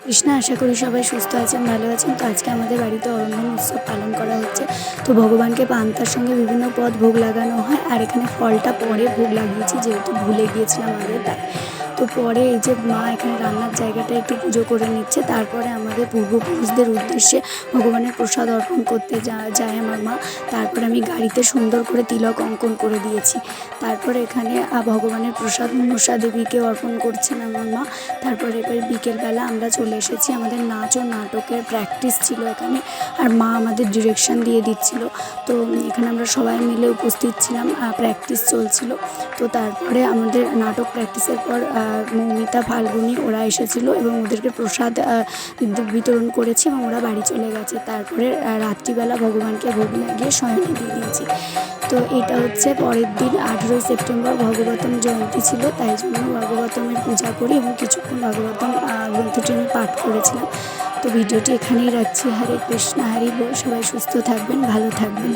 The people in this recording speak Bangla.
কৃষ্ণা, আশা করি সবাই সুস্থ আছেন, ভালো আছেন। তো আজকে আমাদের বাড়িতে অরন্ধন উৎসব পালন করা হচ্ছে। তো ভগবানকে পান্তার সঙ্গে বিভিন্ন পদ ভোগ লাগানো হয়, আর এখানে ফলটা পরে ভোগ লাগিয়েছি, যেহেতু ভুলে গিয়েছিলাম আগে তাই। তো পরে এই যে মা এখানে রান্নার জায়গাটা একটু পুজো করে নিচ্ছে, তারপরে আমাদের পূর্বপুরুষদের উদ্দেশ্যে ভগবানের প্রসাদ অর্পণ করতে যায় আমার মা। তারপরে আমি গাড়িতে সুন্দর করে তিলক অঙ্কন করে দিয়েছি। তারপরে এখানে ভগবানের প্রসাদ মনসা দেবীকে অর্পণ করছেন আমার মা। তারপরে এবার বিকেলবেলা আমরা চলে এসেছি, আমাদের নাচ ও নাটকের প্র্যাকটিস ছিল এখানে, আর মা আমাদের ডিরেকশন দিয়ে দিচ্ছিল। তো এখানে আমরা সবাই মিলে উপস্থিত ছিলাম, প্র্যাকটিস চলছিল। তো তারপরে আমাদের নাটক প্র্যাকটিসের পর মৌমিতা, ফাল্গুনি ওরা এসেছিলো এবং ওদেরকে প্রসাদ বিতরণ করেছি এবং ওরা বাড়ি চলে গেছে। তারপরে রাত্রিবেলা ভগবানকে ভোগ লাগিয়ে শয়নে দিয়ে দিয়েছি। তো এটা হচ্ছে পরের দিন 18ই সেপ্টেম্বর ভাগবতম জয়ন্তী ছিল, তাই জন্য ভাগবতমের পূজা করি এবং কিছুক্ষণ ভাগবতম গ্রন্থটি আমি পাঠ করেছিলাম। তো ভিডিওটি এখানেই রাখছি। হরে কৃষ্ণ, হরি বল। সবাই সুস্থ থাকবেন, ভালো থাকবেন।